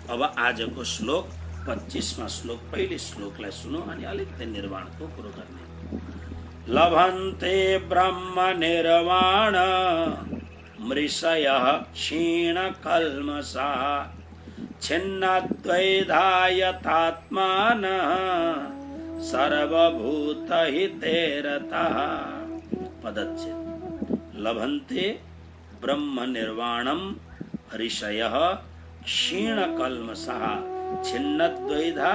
अब आजको श्लोक 25वां श्लोक पहिले श्लोकलाई सुनौ अनि अलिकति निर्वाणको कुरो गर्ने। लभन्ते ब्रह्म निर्वाण मृषयः क्षीणकल्मषाः छिन्नद्वैधायतात्मानः सर्वभूतहिते रताः। पदच्छेद। लभन्ते ब्रह्म निर्वाणं ऋषयः क्षीणकल्मषाः छिन्नद्वैधा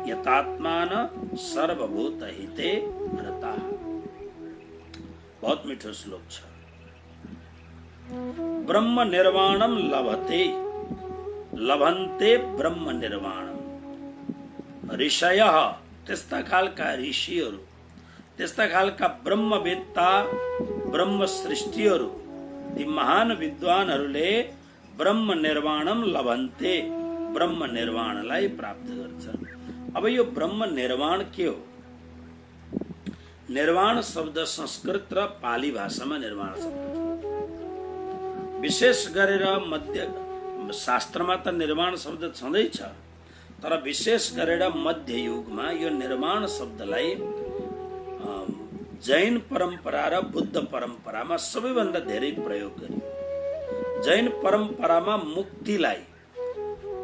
यतात्मानः सर्वभूतहिते रताः। बहुत मीठो श्लोक छ। ब्रह्म निर्वाणम लभते, लभन्ते ब्रह्म निर्वाणम। ऋषयः त्यस्ता खालका ऋषिहरू, त्यस्ता खालका ब्रह्मवेत्ता, ब्रह्म सृष्टिहरू, ती महान विद्वानहरूले ब्रह्म निर्वाणम लभन्ते, ब्रह्म निर्वाणलाई प्राप्त गर्छन्। अब यो ब्रह्म निर्वाण के हो? निर्वाण शब्द संस्कृत र पाली भाषामा निर्वाण शब्द छ। विशेष गरेर मध्य शास्त्रमा त निर्वाण शब्द छँदैछ, तर विशेष गरेर मध्य युगमा यो निर्वाण शब्दलाई जैन परम्परा र बुद्ध परम्परामा सबैभन्दा धेरै प्रयोग गरियो। जैन परम्परामा मुक्तिलाई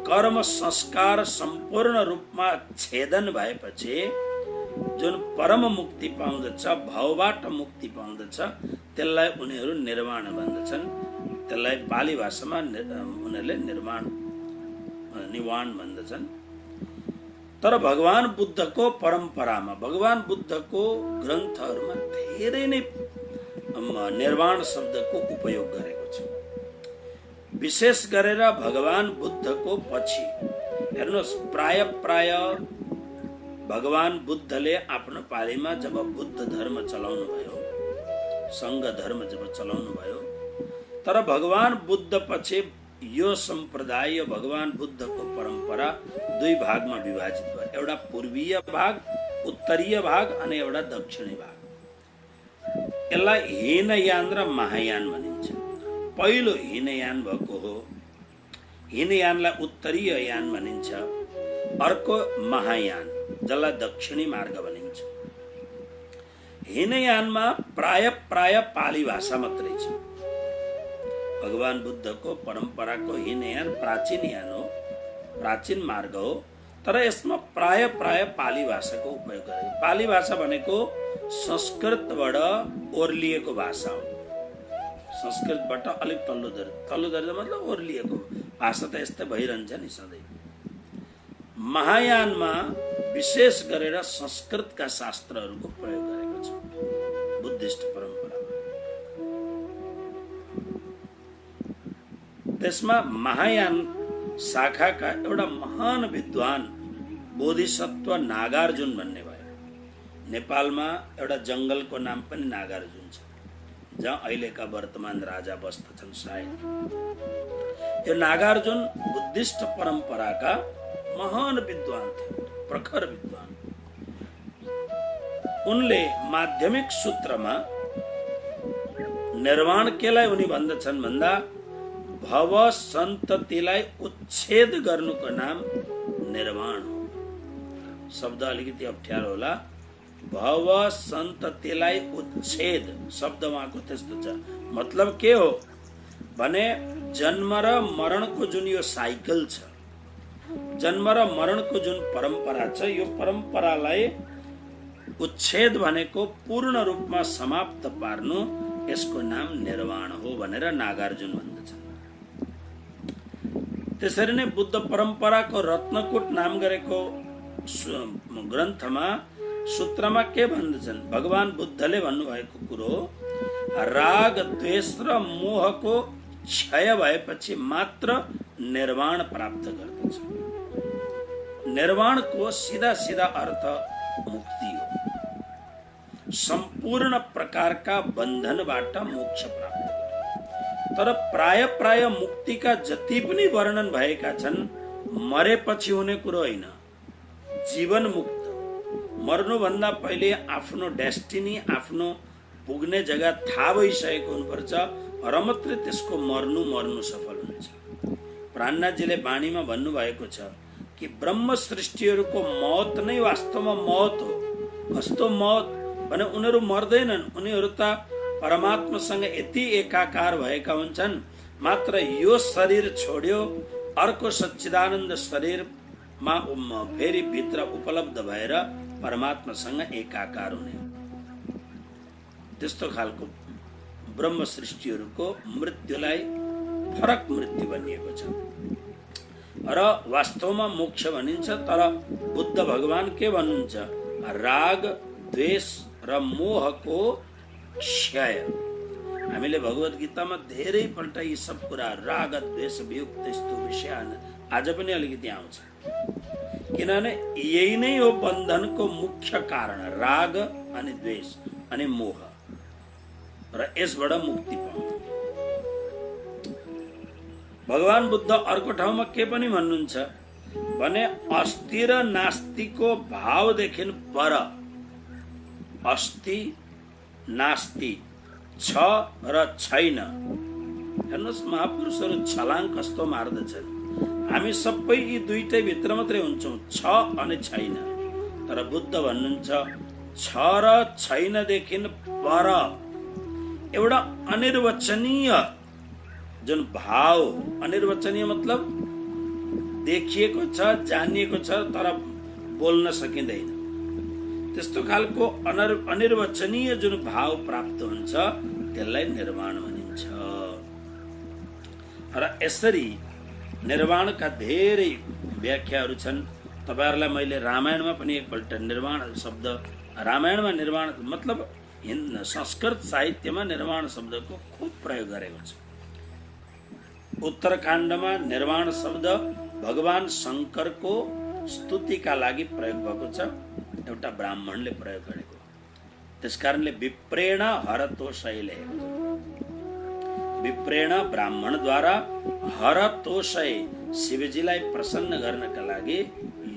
कर्म संस्कार सम्पूर्ण रूपमा छेदन भएपछि जुन परम मुक्ति पाउँदछ, भावबाट मुक्ति पाउँदछ, त्यसलाई उनीहरू निर्वाण भन्दछन्। त्यसलाई पाली भाषामा उनीहरूले निवाण भन्दछन्। तर भगवान बुद्धको परम्परामा, भगवान बुद्धको ग्रन्थहरूमा धेरै नै निर्वाण शब्दको उपयोग गरेको छ। विशेष गरेर भगवान बुद्धको पछि हेर्नुहोस्, प्राय भगवान बुद्धले आफ्नो पालीमा जब बुद्ध धर्म चलाउनु भयो, संघ धर्म जब चलाउनु भयो, तर भगवान बुद्ध पछि यो सम्प्रदाय, भगवान बुद्धको परम्परा दुई भागमा विभाजित भयो। एउटा पूर्वीय भाग, उत्तरीय भाग अनि एउटा दक्षिणी भाग। यसलाई हीनयान र महायान भनिन्छ। पहिलो हीनयान भएको हो, हीनयानलाई उत्तरीय यान भनिन्छ। अर्को महायान, जसलाई दक्षिणी मार्ग भनिन्छ। हीनयानमा प्राय पाली भाषा मात्रै छ। भगवान बुद्धको परम्पराको हीनयान प्राचीन यान हो, प्राचीन मार्ग हो, तर यसमा प्राय पाली भाषाको उपयोग गरिन्छ। पाली भाषा भनेको संस्कृतबाट ओर्लिएको भाषा हो। संस्कृतबाट अलिक तल्लो दर्जा मतलब ओर्लिएको भाषा त यस्तै भइरहन्छ नि सधैँ। महायानमा विशेष गरेर संस्कृतका शास्त्रहरूको प्रयोग गरेको छ बुद्धिस्ट परम्परामा। त्यसमा महायान शाखाका एउटा महान विद्वान बोधिसत्व नागार्जुन भन्ने भयो। नेपालमा एउटा जंगलको नाम पनि नागार्जुन छ, जहाँ अहिलेका वर्तमान राजा बस्दछन् सायद। यो नागार्जुन बुद्धिस्ट परम्पराका महान विद्वान थिए, प्रखर विद्वान। उनले माध्यमिक सूत्रमा निर्वाण केलाई उनी भन्दछन् भन्दा भव सन्ततिलाई उच्छेद गर्नुको नाम निर्वाण हो। शब्द अलिकति अप्ठ्यारो होला। भव सन्ततिलाई उच्छेद शब्द उहाँको त्यस्तो छ। मतलब के हो भने जन्म र मरणको जुन यो साइकल छ, जन्म र मरणको जुन परम्परा छ, यो परम्परालाई उच्छेद भनेको पूर्ण रूपमा समाप्त पार्नु, यसको नाम निर्वाण हो भनेर नागार्जुन भन्दछन्। त्यसरी नै बुद्ध परम्पराको रत्नकूट नाम गरेको ग्रन्थमा सूत्रमा के भन्दछन्? भगवान बुद्धले भन्नुभएको कुरो, राग द्वेष र मोहको क्षय भएपछि मात्र निर्वाण प्राप्त गर्दछ। निर्वाणको सीधा अर्थ मुक्ति हो। सम्पूर्ण प्रकारका बन्धनबाट मोक्ष प्राप्त गर्नु। तर प्राय मुक्तिका जति पनि वर्णन भएका छन् मरेपछि हुने कुरो होइन। जीवन मुक्त, मर्नुभन्दा पहिले आफ्नो डेस्टिनी, आफ्नो पुग्ने जग्गा थाहा भइसकेको हुनुपर्छ र मात्रै त्यसको मर्नु सफल हुन्छ। प्राणनाथजीले वाणीमा भन्नुभएको छ कि ब्रह्म सृष्टिहरूको मौत नै वास्तवमा मौत हो। कस्तो मौत भने उनीहरू मर्दैनन्, उनीहरू त परमात्मासँग यति एकाकार भएका हुन्छन्, मात्र यो शरीर छोड्यो अर्को सच्चिदानन्द शरीरमा फेरि भित्र उपलब्ध भएर परमात्मासँग एकाकार हुने। त्यस्तो खालको ब्रह्म सृष्टिहरूको मृत्युलाई फरक मृत्यु भनिएको छ र वास्तवमा मोक्ष भनिन्छ। तर बुद्ध भगवान के भन्नुहुन्छ? राग द्वेष र मोहको क्षय। हामीले भगवत गीतामा धेरै पल्ट यी सब कुरा राग द्वेष वियुक्त यस्तो विषय आज पनि अलिकति आउँछ, किनभने यही नै हो बन्धनको मुख्य कारण, राग अनि द्वेष अनि मोह, र यसबाट मुक्ति पाउनु। भगवान बुद्ध अर्को ठाउँमा के पनि भन्नुहुन्छ भने अस्ति र नास्तिको भावदेखि पर, अस्ति नास्ति, छ र छैन। हेर्नुहोस् महापुरुषहरू छलाङ कस्तो मार्दछन्। हामी सबै यी दुईटै भित्र मात्रै हुन्छौँ, छ अनि छैन। तर बुद्ध भन्नुहुन्छ छ र छैनदेखि पर एउटा अनिर्वचनीय जुन भाव, अनिर्वचनीय मतलब देखिएको छ, जानिएको छ, तर बोल्न सकिँदैन, त्यस्तो खालको अनिर्वचनीय जुन भाव प्राप्त हुन्छ त्यसलाई निर्वाण भनिन्छ। र यसरी निर्वाणका धेरै व्याख्याहरू छन्। तपाईहरुलाई मैले रामायणमा पनि एकपल्ट निर्वाण शब्द, रामायणमा निर्वाण मतलब संस्कृत साहित्यमा निर्वाण शब्दको खूब प्रयोग गरेको छ। उत्तरकाण्डमा निर्वाण शब्द भगवान शंकरको स्तुतिका लागि प्रयोग भएको छ, एउटा ब्राह्मणले प्रयोग गरेको। त्यसकारणले विप्रेण हरतोषय लेखेको छ। विप्रेण ब्राह्मणद्वारा हरतोषय शिवजीलाई प्रसन्न गर्नका लागि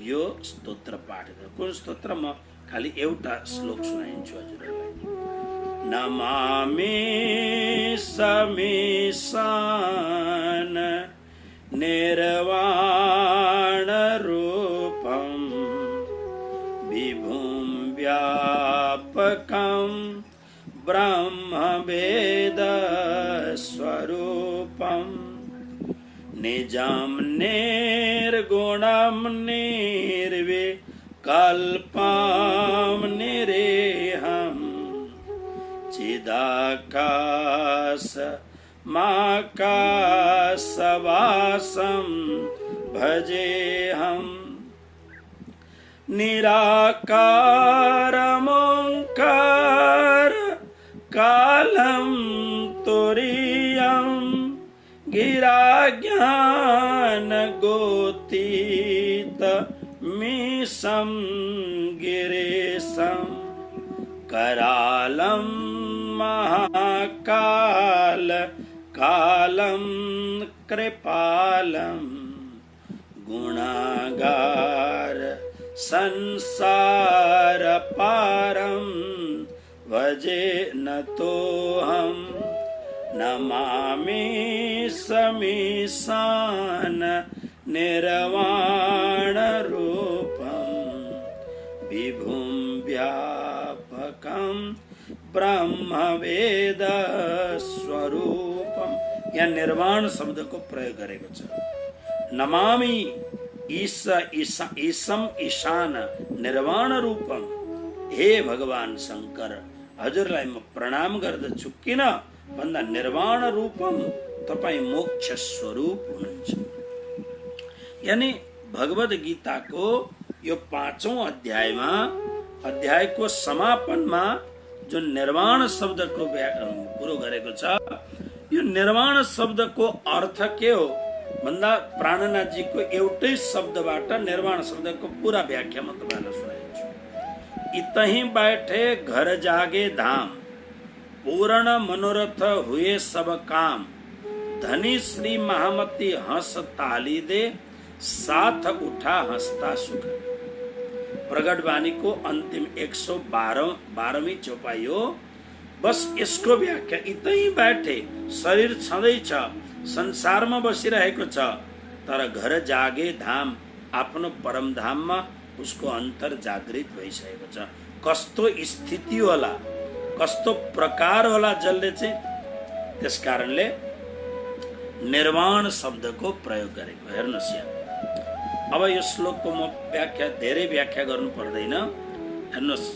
यो स्तोत्र पाठ गर्नु। कुन स्तोत्र? म खाली एउटा श्लोक सुनाइन्छु हजुरहरूलाई। नमामि समीशान निर्वाण रूपं विभुं व्यापकं ब्रह्मवेद स्वरूपं निजं निर्गुणं निर्विकल्पं निरेहं चिदाकाश माकाशवासं भजेऽहं निराकारमोङ्कार कालं तुरीयं गिराज्ञानगोतीतमीशं गिरीशं करालं महाकाल कालं कृपालं गुणागार संसार पारं भजे नतोऽहं नमामि समीशान निर्वाण रूपं विभुं व्यापकं ब्रह्मवेद स्वरूपम। यहाँ निर्वाण शब्द को प्रयोग गरेको छ। नमामि ईशम ईशान निर्वाण रूपम। हे भगवान शंकर, हजुरलाई म प्रणाम गर्दछु। किन भन्दा निर्वाण रूपम, तपाई मोक्ष स्वरूप हुनुहुन्छ। यानी भगवद गीताको यो 5औं अध्यायमा, अध्यायको समापनमा जुन निर्वाण शब्दको कुरो गरेको छ, यो निर्वाण शब्दको अर्थ के हो भन्दा प्राणनाथजीको एउटै शब्दबाट निर्वाण शब्दको पूरा व्याख्या म तपाईहरुलाई सुनाइन्छु। इतही बैठे घर जागे धाम, पूर्ण मनोरथ हुए सब काम, धनी श्री महामती हंस ताली दे, साथ उठा हंसता सुख। प्रगट वाणी को अंतिम 112वीं चौपाई हो। बस यसको व्याख्या, इतै बैठे, शरीर छँदैछ, संसारमा बसिरहेको छ, तर घर जागे धाम आफ्नो परमधाममा उसको अन्तर जागृत भइसकेको छ। कस्तो स्थिति होला, कस्तो प्रकार होला जसले चाहिँ त्यस कारणले निर्वाण शब्दको प्रयोग गरेको। हेर्नुहोस् यहाँ, अब यो श्लोकको म धेरै व्याख्या गर्नु पर्दैन। हेर्नुहोस्,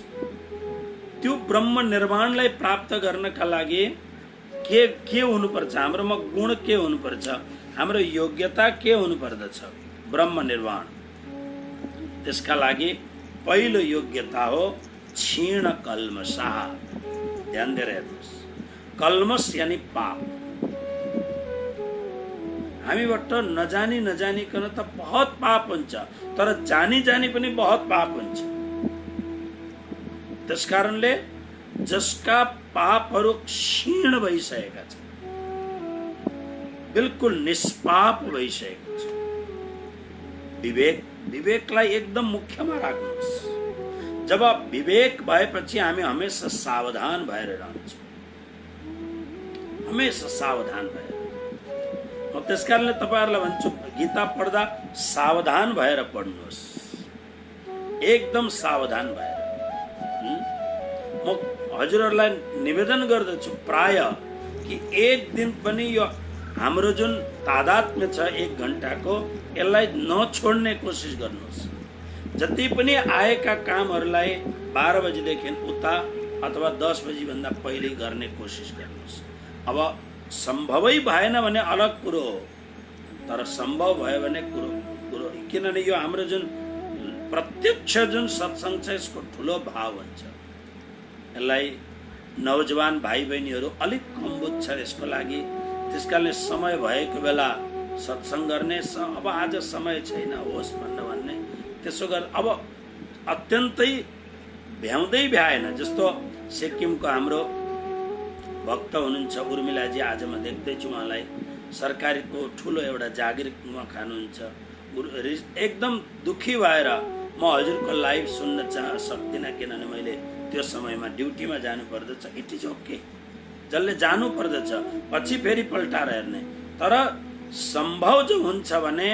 त्यो ब्रह्म निर्वाणलाई प्राप्त गर्नका लागि के हुनुपर्छ, हाम्रोमा गुण के हुनुपर्छ, हाम्रो योग्यता के हुनुपर्दछ ब्रह्म निर्वाण। त्यसका लागि पहिलो योग्यता हो क्षीण कल्मषा। ध्यान दिएर हेर्नुहोस्, कल्मष यानी पाप। हामीबाट नजानी नजानिकन त बहुत पाप हुन्छ, तर जानी जानी पनि बहुत पाप हुन्छ। त्यसकारणले जसका पापहरू क्षीण भइसकेका छन्, बिल्कुल निष्पाप भइसकेको छ, विवेकलाई एकदम मुख्यमा राख्नुहोस्। जब विवेक भएपछि हामी हमेशा सावधान भएर रहन्छौँ, हमेशा सावधान भएर। म त्यसकारणले तपाईहरुलाई भन्छु, गीता पढ्दा सावधान भएर पढ्नुहोस्, एकदम सावधान भएर। म हजुरहरूलाई निवेदन गर्दछु प्राय कि एक दिन पनि यो हाम्रो जुन तादात्म्य छ 1 घण्टाको, यसलाई नछोड्ने कोसिस गर्नुहोस्। जति पनि आएका कामहरूलाई 12 बजेदेखि उता अथवा 10 बजी भन्दा पहिले गर्ने कोसिस गर्नुहोस्। अब सम्भवै भएन भने अलग कुरो हो, तर सम्भव भयो भने कुरो किनभने यो हाम्रो जुन प्रत्यक्ष जुन सत्संग छ यसको ठुलो भाव हुन्छ। यसलाई नौजवान भाइ बहिनीहरू अलिक कम बुझ्छ यसको लागि। त्यसकारणले समय भएको बेला सत्संग गर्ने, अब आज समय छैन होस् भन्ने त्यसो गर। अब अत्यन्तै भ्याउँदै भ्याएन। जस्तो सिक्किमको हाम्रो भक्त हुनुहुन्छ उर्मिलाजी, आज म देख्दैछु उहाँलाई सरकारीको ठुलो एउटा जागिरमा खानुहुन्छ। एकदम दुखी भएर म हजुरको लाइभ सुन्न सक्दिनँ, किनभने मैले त्यो समयमा ड्युटीमा जानु पर्दछ। इट इज ओके, जसले जानु पर्दछ पछि फेरि पल्टाएर हेर्ने। तर सम्भव जो हुन्छ भने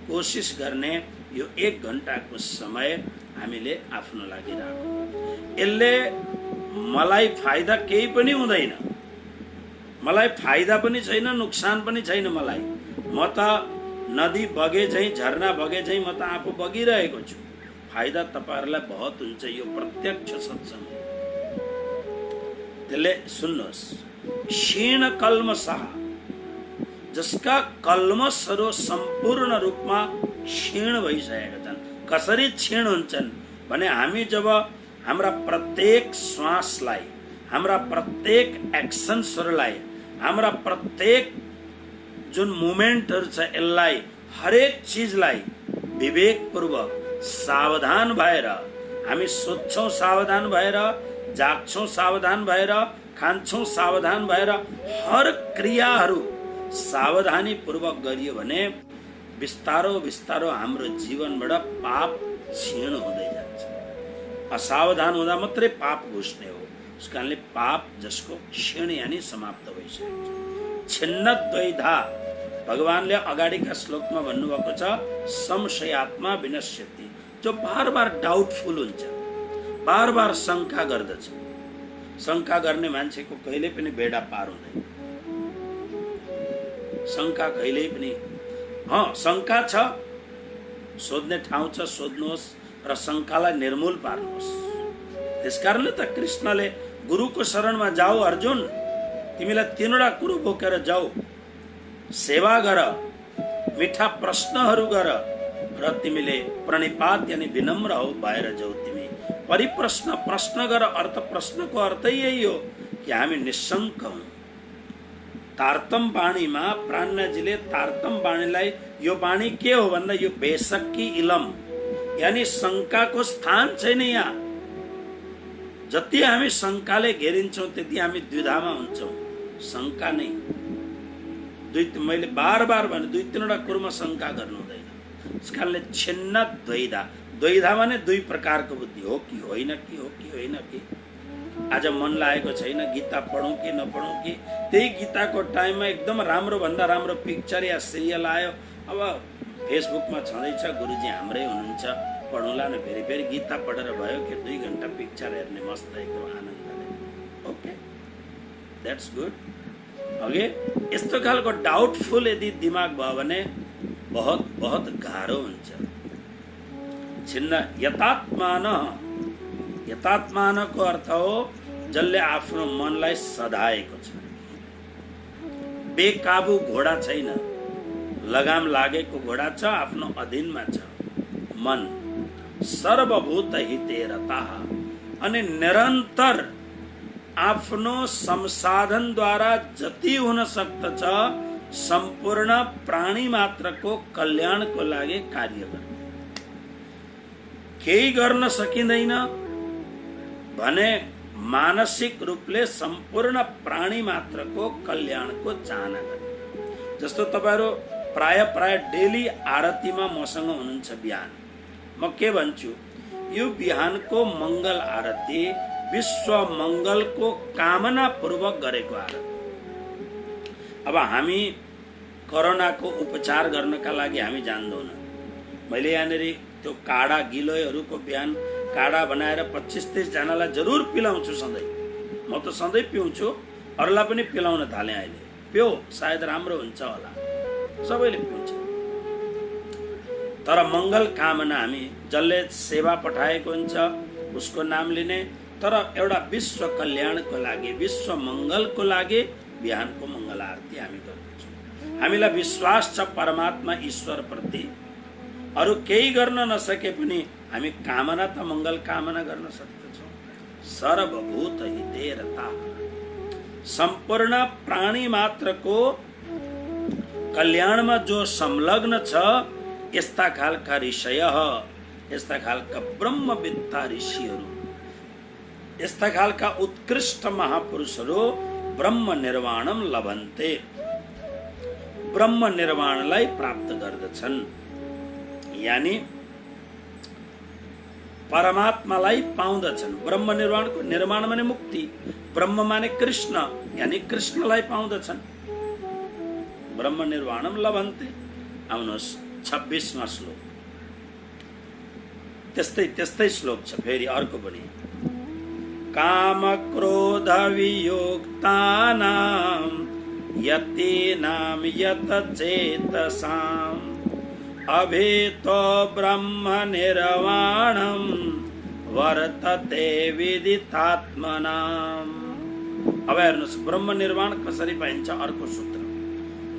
कोसिस गर्ने यो 1 घण्टाको समय हामीले आफ्नो लागि राखौँ। यसले मलाई फाइदा केही पनि हुँदैन, मलाई फाइदा पनि छैन, नुकसान पनि छैन। मलाई म त नदी बगे झैँ, झरना बगे झैँ म त आफू बगिरहेको छु। फाइदा तपाईहरुलाई बहुत हुन्छ यो प्रत्यक्ष सत्संग। त्यसले सुन्नुहोस्, क्षीण कल्मषा, जसका कल्मषहरू सम्पूर्ण रूपमा क्षीण भइसकेका छन्। कसरी क्षीण हुन्छन् भने हामी जब हाम्रा प्रत्येक श्वासलाई, हाम्रा प्रत्येक एक्सन्सहरूलाई, हाम्रा प्रत्येक जुन मुभमेन्टहरू छ यसलाई, हरेक चिजलाई विवेकपूर्वक सावधान भएर हामी सोच्छौँ, सावधान भएर जाग्छौँ, सावधान भएर खान्छौँ, सावधान भएर हर क्रियाहरू सावधानी पूर्वक गरियो भने बिस्तारो बिस्तारो हाम्रो जीवनबाट पाप क्षीण हुँदै जान्छ। असावधान हुँदा मात्रै पाप घुस्ने हो। उस कारणले पाप जसको क्षीण यानी समाप्त भइसकेको छ। छिन्न द्वैधा, भगवानले अगाडिका श्लोकमा भन्नुभएको छ, संशयात्मा विनश्यति, जो बार बार डाउटफुल हुन्छ, बार बार शंका गर्दछ। शंका गर्ने मान्छेको कहिले पनि बेडा पार हुँदैन। शंका कहिले पनि, शंका छ, सोध्ने ठाउँ छ, सोध्नुहोस् र शंकालाई निर्मूल पार्नुहोस्। त्यसकारणले त कृष्णले गुरुको शरणमा जाऊ अर्जुन, तिमीलाई 3वटा कुरो बोकेर जाऊ, सेवा गर, मिठा प्रश्नहरू गर र तिमीले प्रणिपात यानी विनम्र हो भएर जाऊ। तिमी परिप्रश्न प्रश्न गर। अर्थ प्रश्नको अर्थ यही हो कि हामी निशंक हौं। तारतम बाणीमा प्राणजीले तारतम बाणीलाई, यो बाणी के हो भन्दा यो बेसक्की इलम यानी शंकाको स्थान छैन यहाँ। जति हामी शंकाले घेरिन्छौं त्यति हामी द्विधामा हुन्छौं। शंका नै मैले बार बार भने 2-3वटा कुरोमा शंका गर्नु हुँदैन। त्यसकारणले छिन्न द्वैधा, द्वैधा माने 2 प्रकारको बुद्धि हो कि होइन, कि हो कि होइन, कि आज मन लागेको छैन, गीता पढौँ कि नपढौँ, कि त्यही गीताको टाइममा एकदम राम्रो भन्दा राम्रो पिक्चर या सिरियल आयो, अब फेसबुकमा छँदैछ, गुरुजी हाम्रै हुनुहुन्छ, पढौँला न, फेरि फेरि गीता पढेर भयो कि 2 घण्टा पिक्चर हेर्ने मस्त एकदम आनन्दले। Okay, that's good. ओके, यस्तो खालको डाउटफुल यदि दिमाग भयो भने बहुत बहुत गाह्रो हुन्छ। छिन्न यतात्मानको अर्थ हो जसले आफ्नो मनलाई सधाएको छ। बेकाबु घोडा छैन, लगाम लागेको घोडा छ, आफ्नो अधीनमा छ मन। सर्वभूत हिते रताः, अनि निरन्तर आफ्नो संसाधनद्वारा जति हुन सक्दछ सम्पूर्ण प्राणी मात्रको कल्याणको लागि कार्य गर्ने। केही गर्न सकिँदैन भने मानसिक रूपले सम्पूर्ण प्राणी मात्रको कल्याणको चाहना गर्ने। जस्तो तपाईहरु प्राय डेली आरतीमा मसँग हुनुहुन्छ बिहान, म के भन्छु, यो बिहानको मंगल आरती विश्व मंगलको कामना पूर्वक गरेको आरती। अब हामी कोरोनाको उपचार गर्नका लागि हामी जान्दैनौँ। मैले यहाँनिर त्यो काडा गिलोयहरूको बिहान काडा बनाएर 25-30 जनालाई जरुर पिलाउँछु सधैँ। म त सधैँ पिउँछु, अरूलाई पनि पिलाउन थालेँ अहिले। पियो, सायद राम्रो हुन्छ होला, सबैले पिउँछ। तर मंगल कामना हामी जसले सेवा पठाएको हुन्छ उसको नाम लिने, तर एउटा विश्व कल्याणको लागि, विश्व मंगलको लागि बिहानको मंगल आरती हामी गर्छौँ। हामीलाई विश्वास छ परमात्मा ईश्वर प्रति। अरू केही गर्न नसके पनि हामी कामना त मंगल कामना गर्न सक्दछौँ। सर्वभूत हिते रताः, सम्पूर्ण प्राणी मात्रको कल्याणमा जो संलग्न छ, यस्ता खालका ऋषय, यस्ता खालका ब्रह्मविद्ता ऋषिहरू, यस्ता खालका उत्कृष्ट महापुरुषहरू ब्रह्म निर्वाणम लभन्ते, ब्रह्म निर्वाणलाई प्राप्त गर्दछन्। यानी परमात्मालाई पाउँदछन्। ब्रह्म निर्वाणको निर्माण माने मुक्ति, ब्रह्म माने कृष्ण, यानी कृष्णलाई पाउँदछन्। ब्रह्म निर्वाणम लभन्ते। आउनुहोस् 26वां श्लोक, त्यस्तै श्लोक छ फेरि अर्को पनि। काम क्रोध वियोक्तानां यतीनां यत चेतसां अभेतो ब्रह्म निर्वाणं वर्तते विदितात्मनां। अब हेर्नुहोस् ब्रह्म निर्वाण कसरी पाइन्छ। अर्को सूत्र,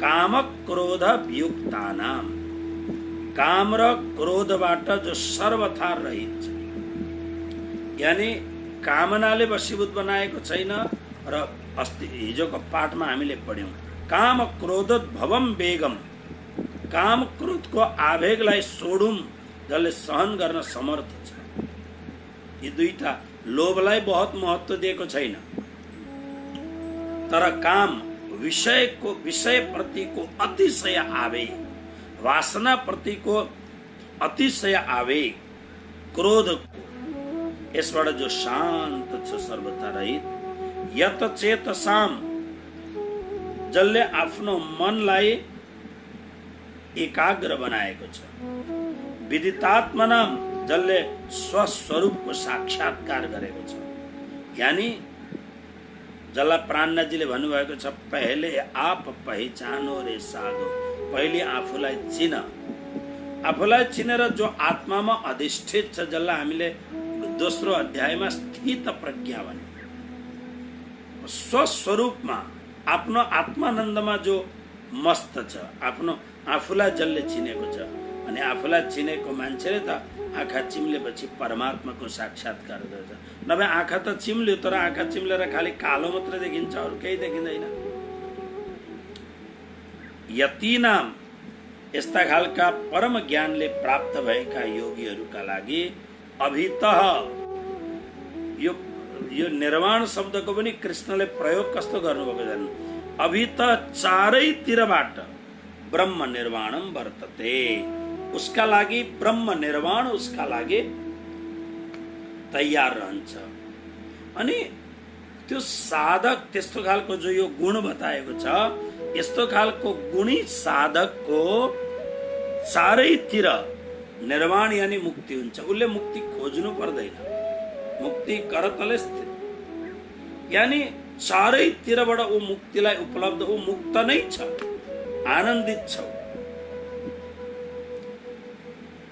काम क्रोध वियुक्तानां, काम र क्रोधबाट जो सर्वथा रहित छ, यानी कामनाले वशीभूत बनाएको छैन। र अस्ति हिजोको पाठमा हामीले पढ्यौं, काम क्रोध भवम वेगम, काम क्रोधको आवेगलाई सोडौं जसले सहन गर्न समर्थ छ। यी दुईटा, लोभलाई बहुत महत्त्व दिएको छैन, तर काम विषय प्रतिको अतिशय आवेग, वासना प्रतिको अतिशय आवेग, क्रोध, यसबाट जो शान्त छ, सर्वथा रहित, यत चेतसाम, जसले आफ्नो मनलाई एकाग्र बनाएको छ, विदितात्मनाम, जसले स्वस्वरूपको साक्षात्कार गरेको छ। यानी जसलाई प्राणनाथजीले भन्नुभएको छ, पहले आप पहिचानो रे साधो, पहिले आफूलाई चिन। आफूलाई चिनेर जो आत्मामा अधिष्ठित छ, जसलाई हामीले दोस्रो अध्यायमा स्थित प्रज्ञा भने, स्वस्वरूपमा आफ्नो आत्मानन्दमा जो मस्त छ, आफ्नो आफूलाई जसले चिनेको छ। अनि आफूलाई चिनेको मान्छेले त आँखा चिम्लेपछि परमात्माको साक्षात्कार गर्छ। नभए आँखा त चिम्ल्यो, तर आँखा चिम्लेर खालि कालो मात्र देखिन्छ, अरू केही देखिँदैन। यतिनाम, यस्ता खालका परम ज्ञानले प्राप्त भएका योगीहरूका लागि अभितः, यो निर्वाण शब्दको पनि कृष्णले प्रयोग कस्तो गर्नुभएको छ। अभितः चारैतिरबाट ब्रह्म निर्वाणम वर्तते, उसका लागि ब्रह्म निर्वाण उसका लागि तयार रहन्छ। अनि त्यो साधक, त्यस्तो खालको जो यो गुण बताएको छ, यस्तो खालको गुणी साधकको चारैतिर निर्वाण यानी मुक्ति हुन्छ। उसले मुक्ति खोज्नु पर्दैन, मुक्ति करतले स्थित, यानी चारैतिरबाट ऊ मुक्तिलाई उपलब्ध, ऊ मुक्त नै छ, आनन्दित छ।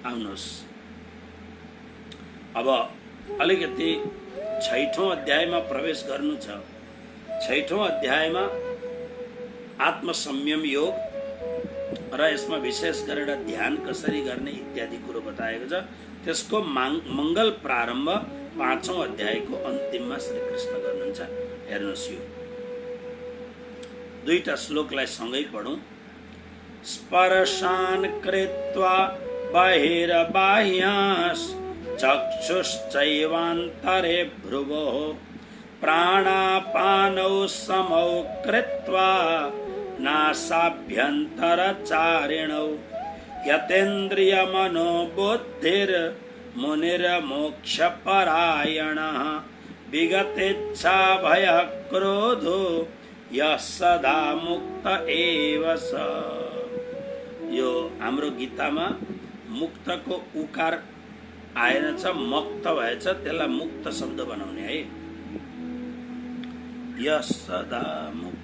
आउनुहोस् अब अलिकति 6औं अध्यायमा प्रवेश गर्नु छ। 6औं अध्यायमा आत्मसंयम योग र यसमा विशेष गरेर ध्यान कसरी गर्ने इत्यादि कुरो बताएको छ। त्यसको मंगल प्रारम्भ 5औं अध्यायको अन्तिममा श्री कृष्ण गर्नुहुन्छ। हेर्नुहोस्, यो दुईटा श्लोकलाई सँगै पढौं। स्पर्शान कृत्वा बहिर्बाह्यास चक्षुश्चैवान्तरे भ्रुवोः प्राणापानौ समौ कृत्वा नासाभ्यन्तरचारिणौ यतेन्द्रियमनोबुद्धिर्मुनिर्मोक्षपरायणः विगतेच्छा भयः क्रोधो यः सदा मुक्त एव स। यो हाम्रो गीतामा मुक्तको उकार आएन छ, मुक्त भएछ, त्यसलाई मुक्त शब्द बनाउने है। यः सदा मुक्त।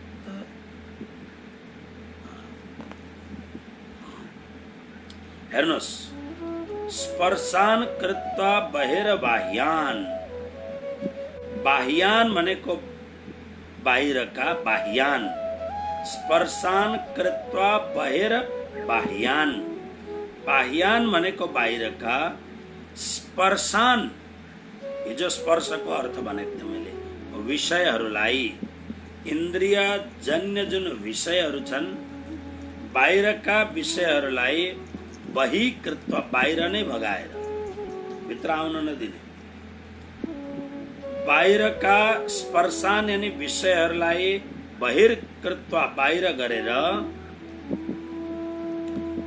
हेर्नुहोस्, स्पर्शान कृत्वा बहिर्बाह्यान, बाह्यान भनेको बाहिरका, बाह्यान, स्पर्शान कृत्वा बहिर्बाह्यान, बाह्यान भनेको बाहिरका, स्पर्शान हिजो स्पर्शको अर्थ भनेको थिएँ मैले, विषयहरूलाई, इन्द्रिय जन्य जुन विषयहरू छन्, बाहिरका विषयहरूलाई बहिकृत्वा, बाहिर नै भगाएर, भित्र आउन नदिने, बाहिरका स्पर्शान यानी विषयहरूलाई बहिर्कृत्वा, बाहिर गरेर,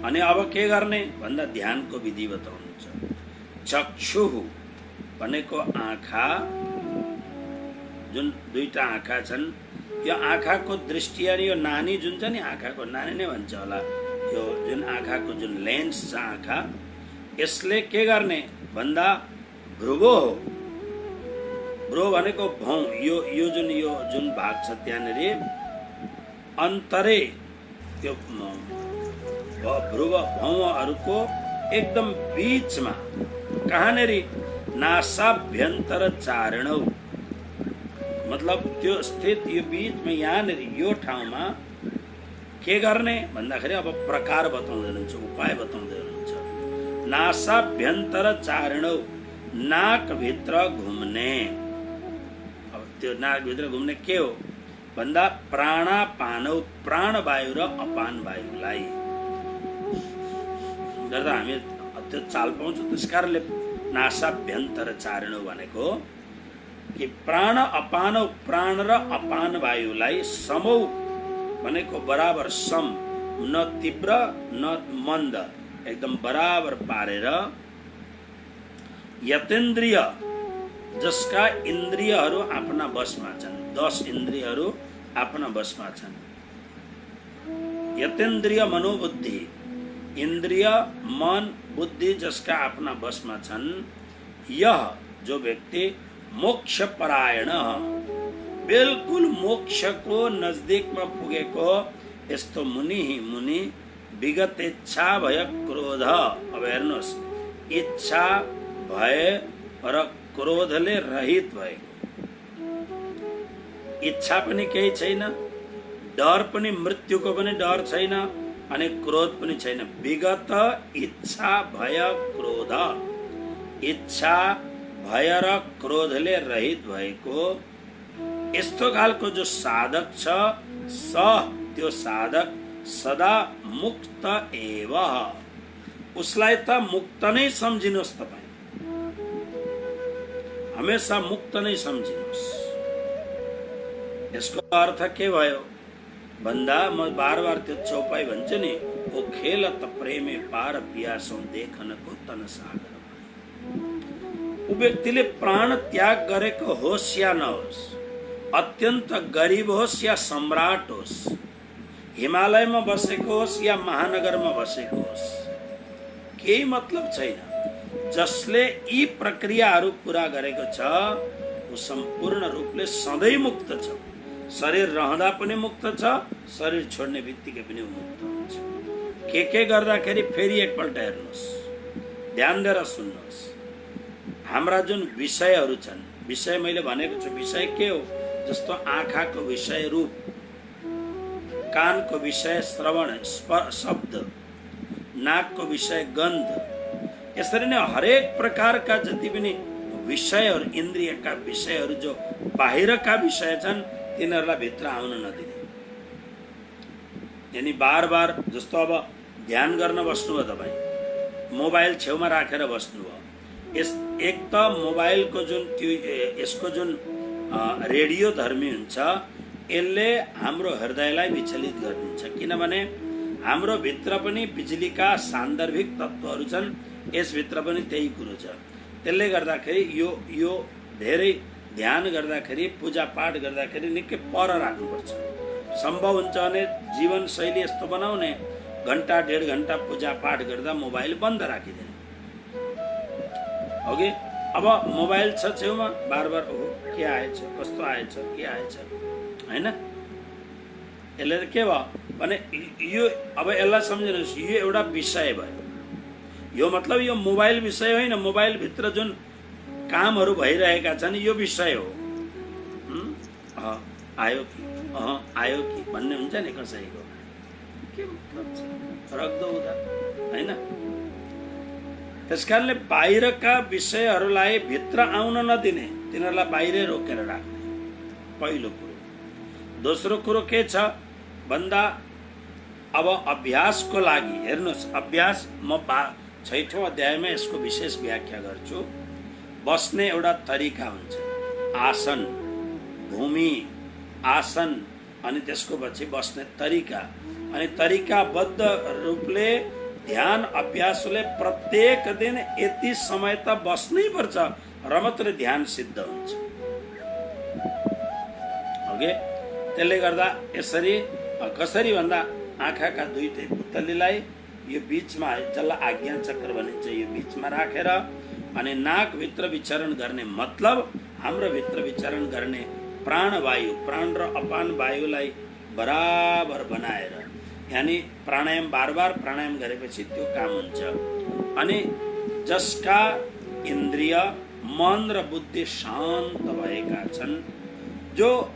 अनि अब के गर्ने भन्दा ध्यानको विधि बताउनुहुन्छ। चक्षु भनेको आँखा, जुन दुईटा आँखा छन्, यो आँखाको दृष्टि, अनि यो नानी जुन छ नि, आँखाको नानी नै भन्छ होला, यो जुन आँखाको जुन लेन्स छ आँखा, यसले के गर्ने भन्दा भ्रुवो हो। भ्रुव भनेको भौँ, यो जुन भाग छ त्यहाँनिर अन्तरे, त्यो भ्रुव भौँहरूको एकदम बीचमा, कहाँनेरि नासाभ्यन्तर चारणौ, मतलब त्यो स्थित यो बीचमा, यहाँनिर यो ठाउँमा के गर्ने भन्दाखेरि अब प्रकार बताउँदै हुनुहुन्छ, उपाय बताउँदै हुनुहुन्छ। नासाभ्यन्तर चारणौ, नाकभित्र घुम्ने। अब त्यो नाकभित्र घुम्ने के हो भन्दा प्राणापानौ, प्राणवायु र अपान वायुलाई गर्दा हामी त्यो चाल पाउँछौँ। त्यस कारणले नासाभ्यन्तर चारणौ भनेको कि प्राण अपानौ, प्राण र अपान वायुलाई समौ भनेको बराबर, सम, न तीव्र न मन्द, एकदम बराबर पारेर, यतेन्द्रिय जसका इन्द्रियहरू आफ्ना बसमा छन्, 10 इन्द्रियहरू आफ्ना बसमा छन्। यतेन्द्रिय मनोबुद्धि, इन्द्रिय मन बुद्धि जसका आफ्ना बसमा छन्, यह जो व्यक्ति मोक्ष परायण, बिल्कुल मोक्षको नजदीकमा पुगेको यस्तो मुनि विगत इच्छा भय क्रोध। अब हेर्नुहोस्, इच्छा भय र क्रोधले रहित भएको, इच्छा पनि केही छैन, डर पनि, मृत्युको पनि डर छैन, अनि क्रोध पनि छैन। विगत इच्छा भय क्रोध, इच्छा भय र क्रोधले रहित भएको यस्तो खालको जो साधक छ, त्यो साधक सदा मुक्त एव, उसलाई त मुक्त नै सम्झिनुहोस्। तपाईँ हमेशा मुक्त नै सम्झिनुहोस्। यसको अर्थ के भयो भन्दा, म बार बार त्यो चौपाई भन्छु नि, ओ खेल त प्रेमे पार पियासौं देखनको तन सागर। ऊ व्यक्तिले प्राण त्याग गरेको होस् या नहोस्, अत्यन्त गरिब होस् या सम्राट होस्, हिमालयमा बसेको होस् या महानगरमा बसेको होस्, केही मतलब छैन। जसले यी प्रक्रियाहरू पूरा गरेको छ ऊ सम्पूर्ण रूपले सधैँ मुक्त छ। शरीर रहँदा पनि मुक्त छ, शरीर छोड्ने बित्तिकै पनि मुक्त हुन्छ। के गर्दाखेरि फेरि एकपल्ट हेर्नुहोस्, ध्यान दिएर सुन्नुहोस्। हाम्रा जुन विषयहरू छन्, विषय मैले भनेको छु विषय के हो, जस्तो आँखाको विषय रूप, कानको विषय श्रवण शब्द, नाकको विषय गन्ध, यसरी नै हरेक प्रकारका जति पनि विषयहरू, इन्द्रियका विषयहरू जो बाहिरका विषय छन् तिनीहरूलाई भित्र आउन नदिने। यानी बार बार जस्तो अब ध्यान गर्न बस्नुभयो, तपाईँ मोबाइल छेउमा राखेर बस्नुभयो, एक त मोबाइलको जुन त्यो यसको जुन रेडियो धर्मी हुन्छ यसले हाम्रो हृदयलाई विचलित गरिदिन्छ। किनभने हाम्रो भित्र पनि बिजुलीका सान्दर्भिक तत्त्वहरू छन्, यसभित्र पनि त्यही कुरो छ। त्यसले गर्दाखेरि यो धेरै ध्यान गर्दाखेरि, पूजा पाठ गर्दाखेरि निकै पर राख्नुपर्छ। सम्भव हुन्छ भने जीवनशैली यस्तो बनाउने, घन्टा 1.5 घन्टा पूजा पाठ गर्दा मोबाइल बन्द राखिदिने। ओके, अब मोबाइल छ छेउमा, बार बार हो के आएछ, कस्तो आएछ, के आएछ, हैन? यसले के भयो भने यो अब यसलाई सम्झिनुहोस्, यो एउटा विषय भयो। यो मतलब यो मोबाइल विषय होइन, मोबाइल भित्र जुन कामहरू भइरहेका छन् यो विषय हो। आयो कि आयो कि भन्ने हुन्छ नि कसैको, के मतलब छ, रक्दो हुँदा, हैन? त्यसकारणले बाहिरका विषयहरूलाई भित्र आउन नदिने, तिनीहरूलाई बाहिरै रोकेर राख्ने, पहिलो कुरो। दोस्रो कुरो के छ भन्दा अब अभ्यासको लागि हेर्नुहोस्, अभ्यास म 6औं अध्यायमा यसको विशेष व्याख्या गर्छु। बस्ने एउटा तरिका हुन्छ, आसन, भूमि, आसन, अनि त्यसको पछि बस्ने तरिका, अनि तरिकाबद्ध रूपले ध्यान अभ्यासले प्रत्येक दिन यति समय त बस्नै पर्छ र मात्र ध्यान सिद्ध हुन्छ। ओके, त्यसले गर्दा यसरी कसरी भन्दा आँखाका दुईटै पुतलीलाई यो बीचमा, जसलाई आज्ञा चक्र भनिन्छ, यो बीचमा राखेर अनि नाकभित्र विचरण गर्ने मतलब हाम्रो भित्र विचरण गर्ने प्राणवायु, प्राण र अपान वायुलाई बराबर बनाएर, यानी प्राणायाम बार बार प्राणायाम गरेपछि त्यो काम हुन्छ। अनि जसका इन्द्रिय, मन र बुद्धि शान्त भएका छन्, जो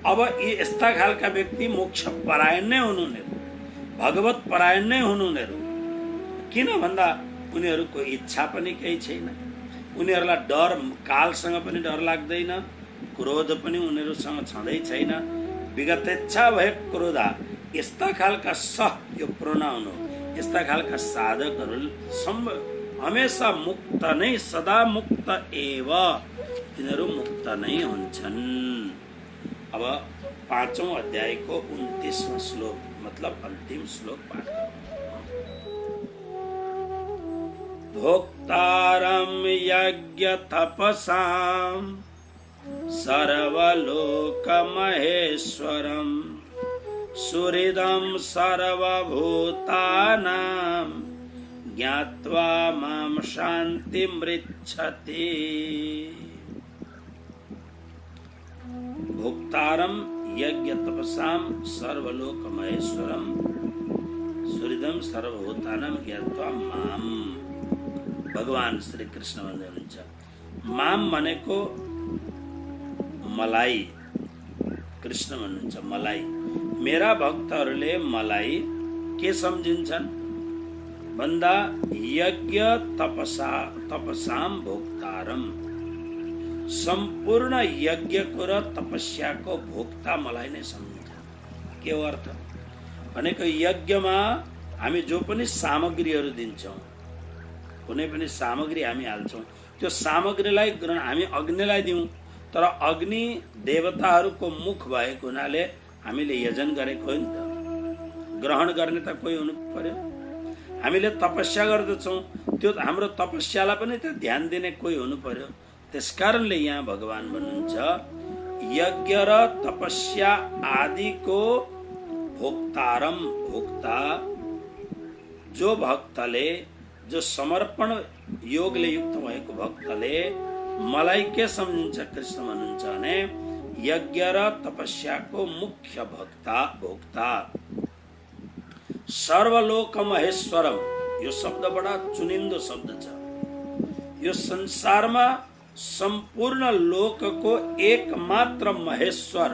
अब यस्ता खालका व्यक्ति मोक्ष परायण नै हुनुहुने, भगवत परायण नै हुनुहुने। किन भन्दा उनीहरूको इच्छा पनि केही छैन, उनीहरूलाई डर, कालसँग पनि डर लाग्दैन, क्रोध पनि उनीहरूसँग छँदै छैन। विगतेच्छा भए क्रोधा, यस्ता खालका यो प्रोनाउन हो। यस्ता खालका साधकहरू हमेशा मुक्त नै, सदा मुक्त एव, तिनीहरू मुक्त नै हुन्छन्। अब 5औं अध्यायको 29वां श्लोक मतलब अन्तिम श्लोक पाठ करो। भोक्तारं यज्ञ तपसां सर्वलोकमहेश्वरं सुहृदं सर्वभूतानां ज्ञात्वा मां शान्तिमृच्छति। भोक्तारं यज्ञ तपसां सर्वलोकमहेश्वरं सुहृदं सर्वभूतानां ज्ञात्वा मां। भगवान श्री कृष्ण भन्नुहुन्छ, माम भनेको मलाई, कृष्ण भन्नुहुन्छ मलाई। मेरा भक्तहरूले मलाई के सम्झिन्छन् भन्दा यज्ञ तपसां भोक्तारम, सम्पूर्ण यज्ञको र तपस्याको भोक्ता मलाई नै सम्झिन्छ। के हो अर्थ भनेको, यज्ञमा हामी जो पनि सामग्रीहरू दिन्छौँ, कुनै पनि सामग्री हामी हाल्छौँ, त्यो सामग्रीलाई हामी अग्निलाई दिउँ, तर अग्नि देवताहरूको मुख भएको हुनाले हामीले यजन गरेको हो नि त, ग्रहण गर्ने त कोही हुनु पर्यो। हामीले तपस्या गर्दछौँ, त्यो हाम्रो तपस्यालाई पनि त ध्यान दिने कोही हुनु पर्यो। त्यसकारणले यहाँ भगवान भन्नुहुन्छ यज्ञ र तपस्या आदिको भोक्तारम, भोक्ता जो भक्तले जो समर्पण योगले युक्त भएको भक्तले मलाई के सम्झिन्छ कृष्ण भन्नुहुन्छ भने यज्ञ र तपस्याको मुख्य भोक्ता सर्वलोक महेश्वरम। यो शब्द बडा चुनिन्दो शब्द छ। यो संसारमा सम्पूर्ण लोकको एकमात्र महेश्वर,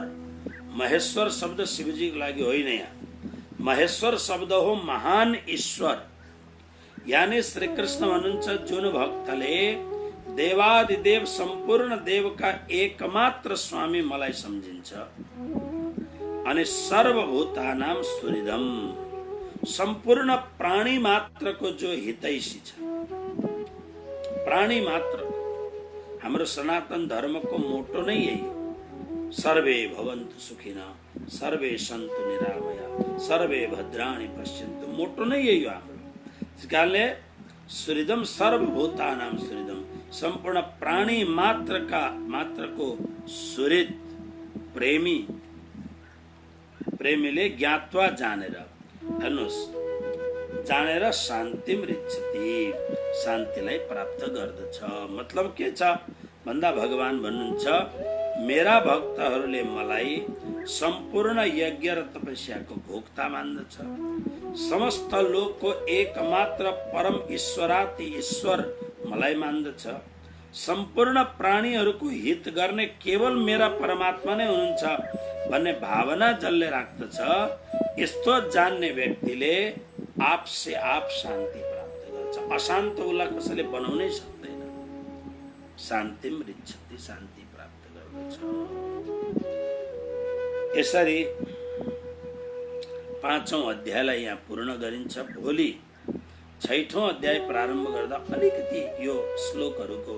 महेश्वर शब्द शिवजीको लागि होइन, यहाँ महेश्वर शब्द हो महान ईश्वर। यानी श्री कृष्ण भन्नुहुन्छ जुन भक्तले देवादिदेव सम्पूर्ण देवका एकमात्र स्वामी मलाई सम्झिन्छ अनि सर्वभूतानां सुहृदम, सम्पूर्ण प्राणी मात्रको जो हितैषी छ। प्राणी मात्र हाम्रो सनातन धर्मको मोटो नै यही हो, सर्वे भवन्तु सुखिनः सर्वे सन्तु निरामया सर्वे भद्राणि पश्यन्तु। मोटो नै यही हो हाम्रो। त्यस कारणले सुहृदम सर्वभूतानां सुहृदम, सम्पूर्ण प्राणी मात्रको सुहृद प्रेमी, प्रेमीले ज्ञात्वा जानेर, हेर्नुहोस् जानेर शान्तिम रिच्छति, शान्तिलाई प्राप्त गर्दछ। मतलब के छ भन्दा भगवान भन्नुहुन्छ मेरा भक्तहरूले मलाई सम्पूर्ण यज्ञ र तपस्याको भोक्ता मान्दछ, समस्त लोकको एकमात्र परम ईश्वराति ईश्वर मलाई मान्दछ, सम्पूर्ण प्राणीहरूको हित गर्ने केवल मेरा परमात्मा नै हुनुहुन्छ भन्ने भावना जसले राख्दछ, यस्तो जान्ने व्यक्तिले आपसे आप शान्ति प्राप्त गर्छ। अशान्त उसलाई कसैले बनाउनै सक्दैन। शान्तिम रिच्छति, शान्ति प्राप्त गर्दछ। यसरी 5औं अध्यायलाई यहाँ पूर्ण गरिन्छ। भोलि 6औं अध्याय प्रारम्भ गर्दा अलिकति यो श्लोकहरूको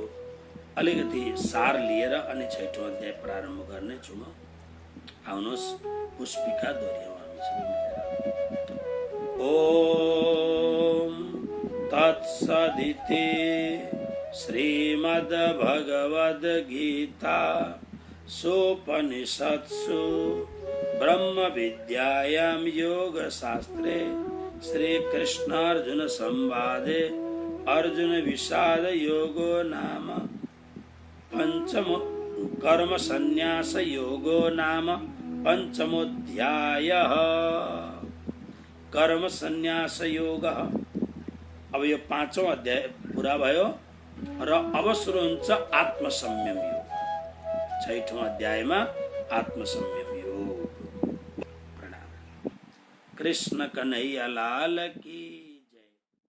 अलिकति सार लिएर अनि 6औं अध्याय प्रारम्भ गर्नेछु म। आउनुहोस् पुष्पिका दोहोर्याउँ हामी सबै मिलेर। ओम तत्सदिति श्रीमद्भगवद्गीता सोपनिषत्सु ब्रह्म विद्यायां योगशास्त्रे श्रीकृष्णार्जुन संवादे अर्जुन विषाद योगो नाम पंचमो कर्म संन्यास योगो नाम पंचमोऽध्यायः। कर्म संन्यास योग। अब यो 5औं अध्याय पूरा भयो र अब सुरु हुन्छ आत्मसंयम योग। 6औं अध्यायमा आत्मसंयम योग। प्रणाम। कृष्ण कन्हैया लाल